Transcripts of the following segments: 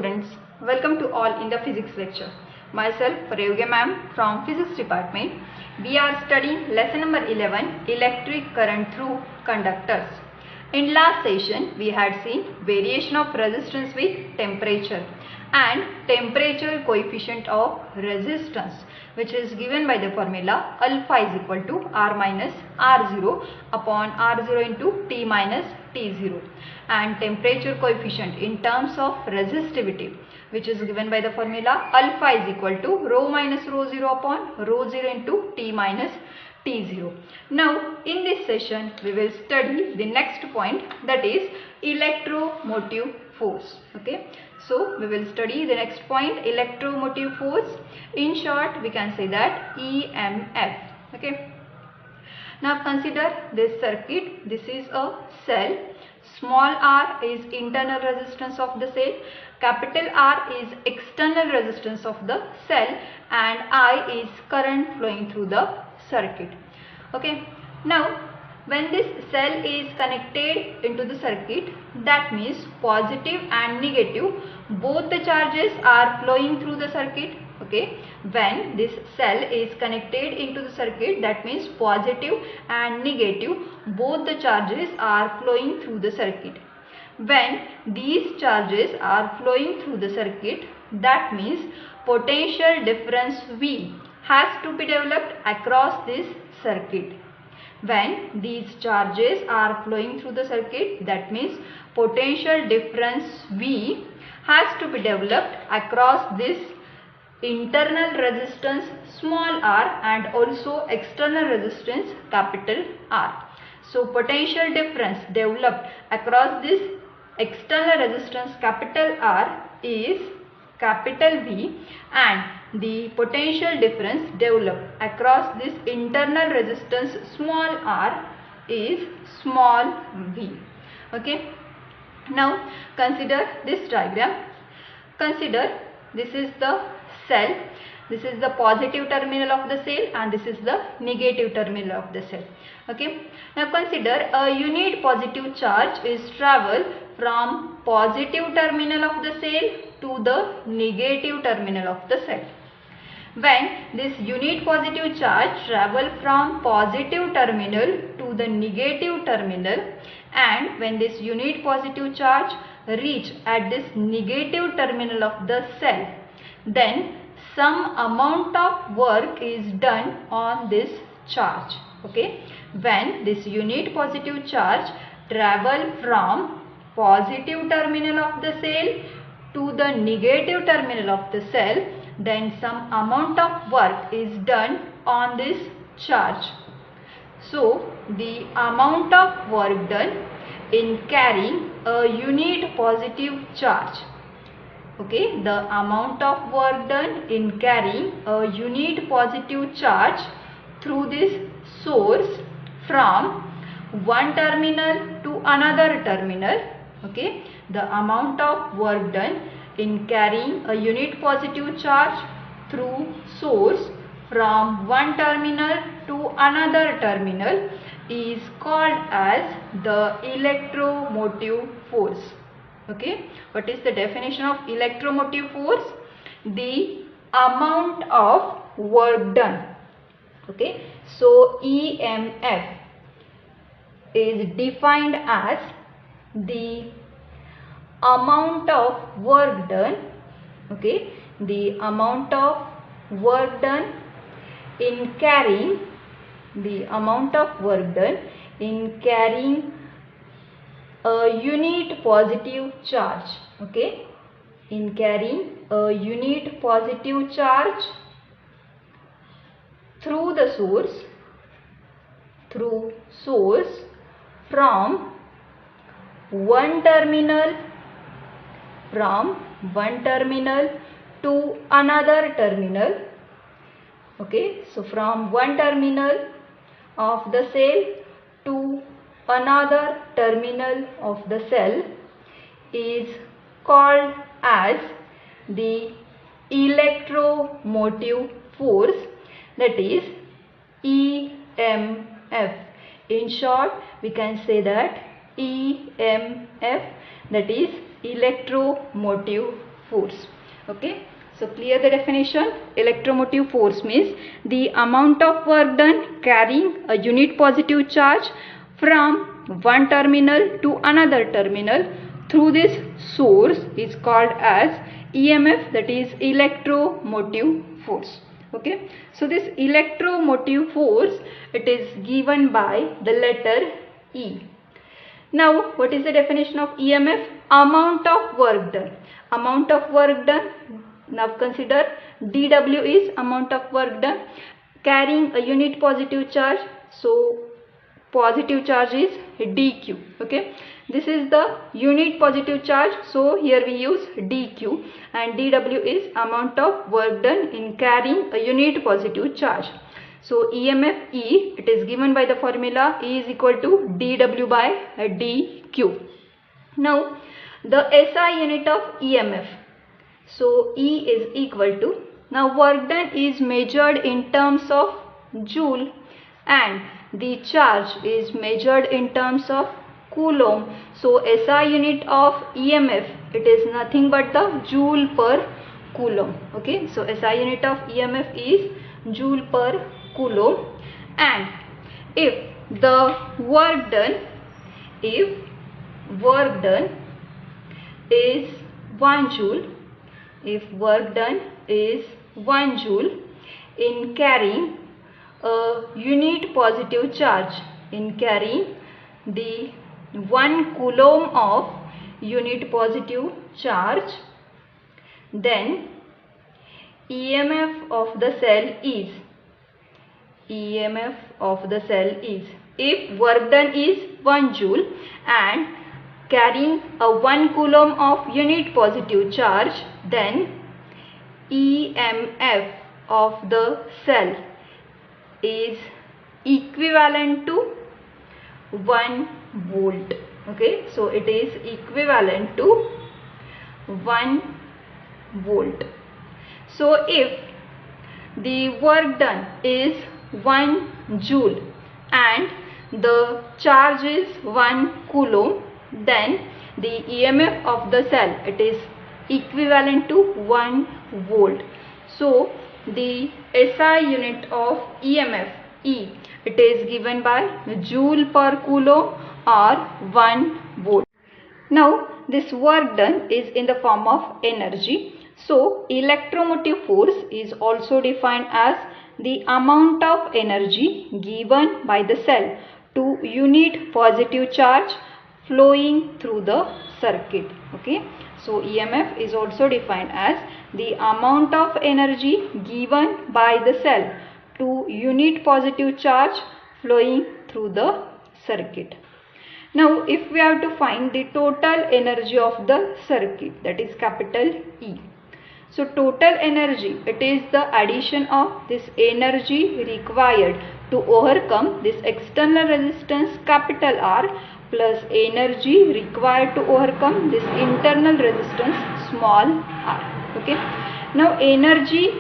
students, welcome to all in the physics lecture. Myself Prayoga ma'am from physics department. We are studying lesson number 11, electric current through conductors. In last session we had seen variation of resistance with temperature and temperature coefficient of resistance, which is given by the formula alpha is equal to R minus R0 upon R0 into T minus T0, and temperature coefficient in terms of resistivity, which is given by the formula alpha is equal to rho minus rho 0 upon rho 0 into T minus T0. Now in this session we will study the next point, that is electromotive force. Okay, so we will study the next point, electromotive force. In short we can say that EMF. Okay, now consider this circuit. This is a cell. Small r is internal resistance of the cell, capital R is external resistance of the cell, and I is current flowing through the circuit. Okay, now when this cell is connected into the circuit, that means positive and negative, both the charges are flowing through the circuit. Okay, when this cell is connected into the circuit, that means positive and negative, both the charges are flowing through the circuit. When these charges are flowing through the circuit, that means potential difference V has to be developed across this circuit. When these charges are flowing through the circuit, that means potential difference V has to be developed across this internal resistance small r and also external resistance capital R. So potential difference developed across this external resistance capital R is capital V, and the potential difference developed across this internal resistance small r is small v. Okay, now consider this diagram. Consider this is the cell, this is the positive terminal of the cell, and this is the negative terminal of the cell. Okay, now consider a unit positive charge is travel from positive terminal of the cell to the negative terminal of the cell. When this unit positive charge travel from positive terminal to the negative terminal, and when this unit positive charge reach at this negative terminal of the cell, then some amount of work is done on this charge. Okay, when this unit positive charge travel from positive terminal of the cell to the negative terminal of the cell, then some amount of work is done on this charge. So the amount of work done in carrying a unit positive charge, okay, the amount of work done in carrying a unit positive charge through this source from one terminal to another terminal, okay, the amount of work done in carrying a unit positive charge through source from one terminal to another terminal is called as the electromotive force. Okay, what is the definition of electromotive force? The amount of work done. Okay, so EMF is defined as the amount of work done, okay, the amount of work done in carrying, the amount of work done in carrying a unit positive charge, okay, in carrying a unit positive charge through the source, from one terminal to another terminal. Okay, so from one terminal of the cell to another terminal of the cell is called as the electromotive force, that is EMF. In short we can say that EMF, that is electromotive force. Okay, so clear the definition. Electromotive force means the amount of work done carrying a unit positive charge from one terminal to another terminal through this source is called as EMF, that is electromotive force. Okay, so this electromotive force, it is given by the letter E. Now what is the definition of EMF? Amount of work done. Amount of work done. Now consider dW is amount of work done carrying a unit positive charge. So positive charge is dq. Okay, this is the unit positive charge, so here we use dq, and dw is amount of work done in carrying a unit positive charge. So EMF E, it is given by the formula E is equal to dw by dq. Now the SI unit of EMF, so E is equal to, now work done is measured in terms of joule and the charge is measured in terms of coulomb. So SI unit of EMF, it is nothing but the joule per coulomb. Okay, so SI unit of EMF is joule per coulomb, and if the work done, if work done is 1 joule, if work done is 1 joule in carrying a unit positive charge, in carrying the 1 coulomb of unit positive charge, then EMF of the cell is, EMF of the cell is, if work done is 1 joule and carrying a 1 coulomb of unit positive charge, then EMF of the cell is equivalent to 1 volt. Okay, so it is equivalent to 1 volt. So if the work done is 1 joule and the charge is 1 coulomb, then the EMF of the cell, it is equivalent to 1 volt. So the SI unit of EMF E, it is given by joule per coulomb or 1 volt. Now this work done is in the form of energy. So electromotive force is also defined as the amount of energy given by the cell to unit positive charge flowing through the circuit. Okay, so EMF is also defined as the amount of energy given by the cell to unit positive charge flowing through the circuit. Now if we have to find the total energy of the circuit, that is capital E. So total energy, it is the addition of this energy required to overcome this external resistance capital R plus energy required to overcome this internal resistance small r. Okay, now energy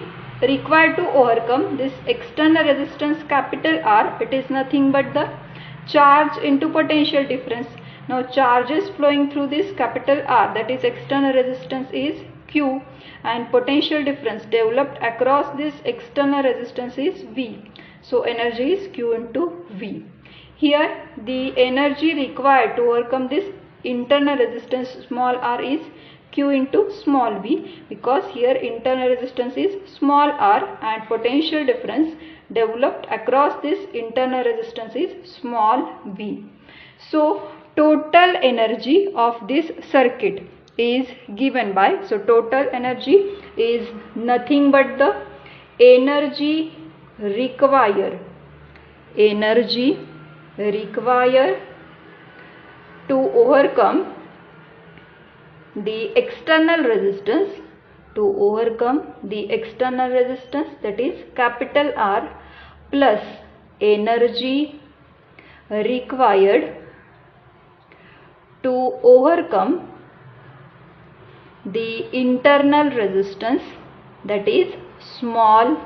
required to overcome this external resistance capital R, it is nothing but the charge into potential difference. Now charges flowing through this capital R, that is external resistance, is Q, and potential difference developed across this external resistance is V. So energy is Q into V. Here the energy required to overcome this internal resistance small r is Q into small v, because here internal resistance is small r and potential difference developed across this internal resistance is small v. So total energy of this circuit is given by, so total energy is nothing but the energy required to overcome the external resistance, that is capital R, plus energy required to overcome the internal resistance, that is small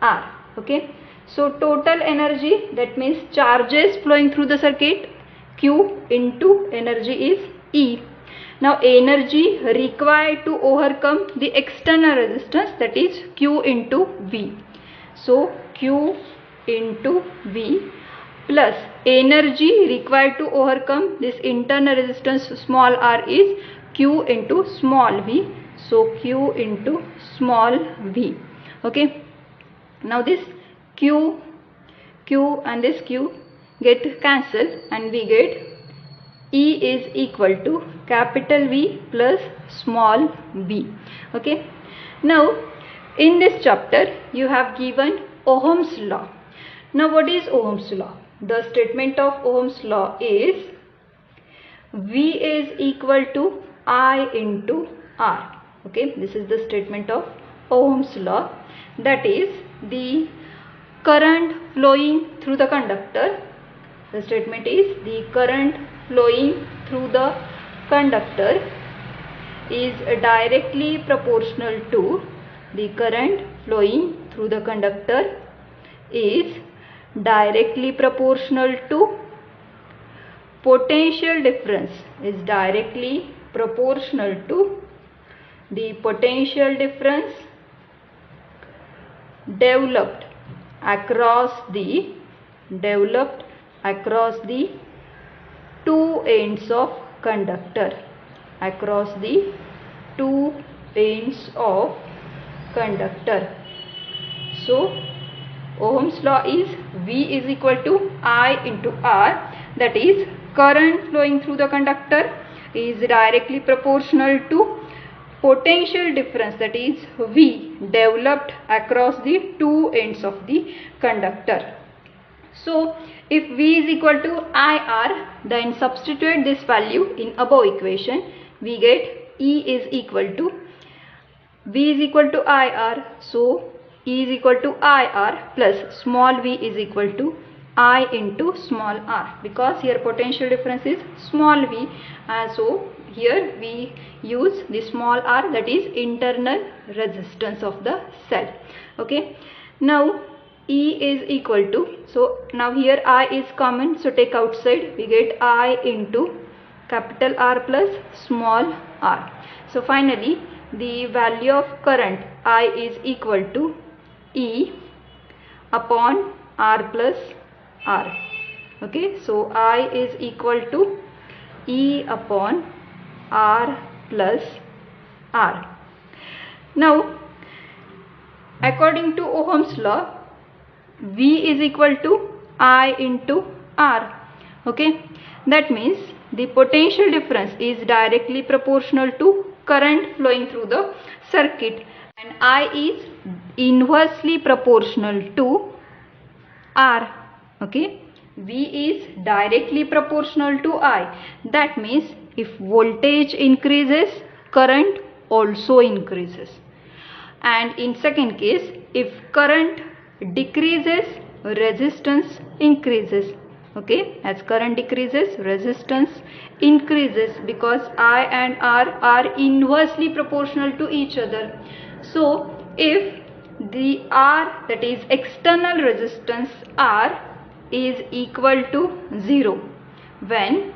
r. Okay, so total energy, that means charges flowing through the circuit, Q into energy is E. Now energy required to overcome the external resistance, that is Q into V. So Q into V plus energy required to overcome this internal resistance small r is Q into small v. So Q into small v. Okay. Now this Q and this Q get cancelled and we get E is equal to capital V plus small v. Okay. Now in this chapter you have given Ohm's law. Now what is Ohm's law? The statement of Ohm's law is V is equal to I into R. Okay, this is the statement of Ohm's law. That is the current flowing through the conductor. The statement is the current flowing through the conductor is directly proportional to the current flowing through the conductor is directly proportional to potential difference is directly proportional to the potential difference developed across the two ends of conductor, across the two ends of conductor. So Ohm's law is V is equal to I into R, that is current flowing through the conductor is directly proportional to potential difference, that is V, developed across the two ends of the conductor. So if V is equal to IR, then substitute this value in above equation. We get E is equal to V is equal to IR, so E is equal to IR plus small v is equal to I into small r, because here potential difference is small v, and so here we use the small r, that is internal resistance of the cell. Okay. Now E is equal to, so now here I is common, so take outside, we get I into capital R plus small r. So finally the value of current I is equal to E upon R plus R. Okay, so I is equal to E upon R plus R. Now according to Ohm's law, V is equal to I into R. Okay, that means the potential difference is directly proportional to current flowing through the circuit, and I is inversely proportional to R. Okay, V is directly proportional to I. That means if voltage increases, current also increases. And in second case, if current decreases, resistance increases. Okay, as current decreases, resistance increases, because I and R are inversely proportional to each other. So if the R, that is external resistance R, is equal to 0, when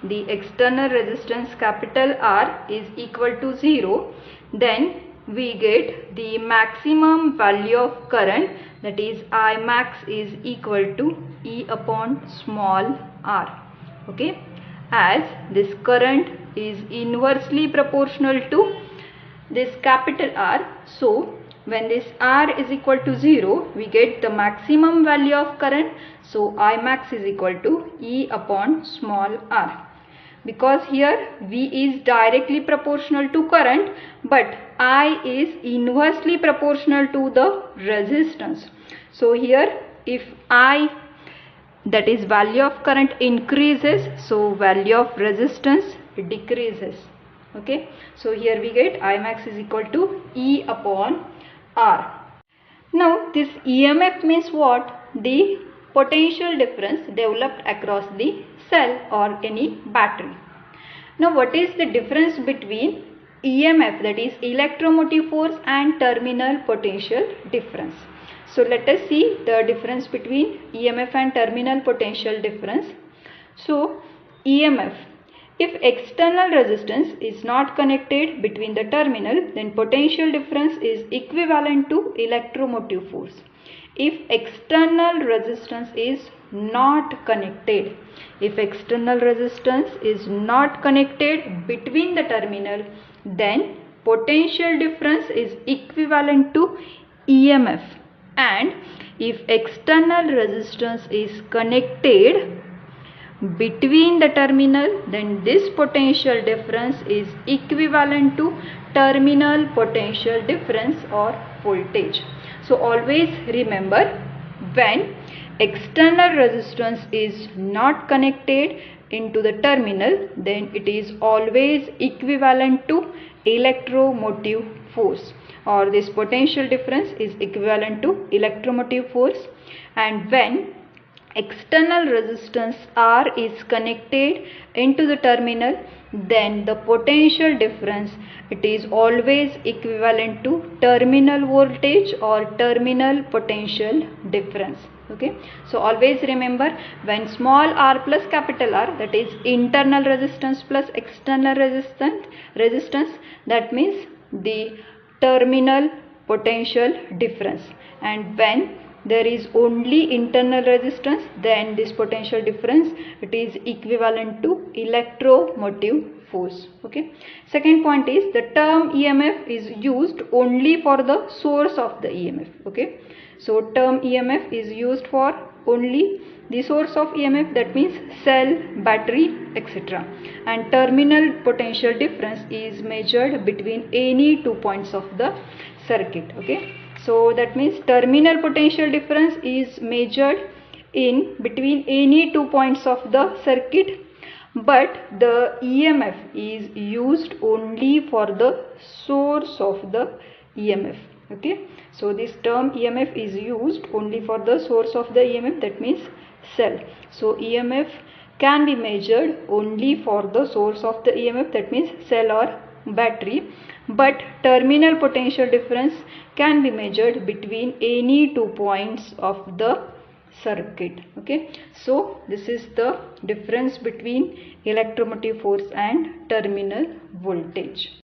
the external resistance capital R is equal to 0, then we get the maximum value of current, that is I max is equal to E upon small r. Okay, as this current is inversely proportional to this capital R, so when this R is equal to 0, we get the maximum value of current, so I max is equal to E upon small r. Because here V is directly proportional to current, but I is inversely proportional to the resistance. So here if I, that is value of current, increases, so value of resistance decreases. Okay, so here we get I max is equal to E upon R. Now this EMF means what? The potential difference developed across the cell or any battery. Now what is the difference between EMF, that is electromotive force, and terminal potential difference? So let us see the difference between EMF and terminal potential difference. So EMF, If external resistance is not connected between the terminal, then potential difference is equivalent to electromotive force. If external resistance is not connected, between the terminal, then potential difference is equivalent to EMF. And if external resistance is connected between the terminal, then this potential difference is equivalent to terminal potential difference or voltage. So always remember, when external resistance is not connected into the terminal, then it is always equivalent to electromotive force, or this potential difference is equivalent to electromotive force. And when external resistance R is connected into the terminal, then the potential difference, it is always equivalent to terminal voltage or terminal potential difference. Okay, so always remember, when small r plus capital R, that is internal resistance plus external resistance, that means the terminal potential difference. And when there is only internal resistance, then this potential difference, it is equivalent to electromotive force. Okay, second point is the term EMF is used only for the source of the EMF. Okay, so term EMF is used for only the source of EMF, that means cell, battery, etc. And terminal potential difference is measured between any 2 points of the circuit. Okay, so that means terminal potential difference is measured in between any 2 points of the circuit, but the EMF is used only for the source of the EMF. Okay, so this term EMF is used only for the source of the EMF, that means cell. So EMF can be measured only for the source of the EMF, that means cell or battery, but terminal potential difference can be measured between any 2 points of the circuit. Okay, so this is the difference between electromotive force and terminal voltage.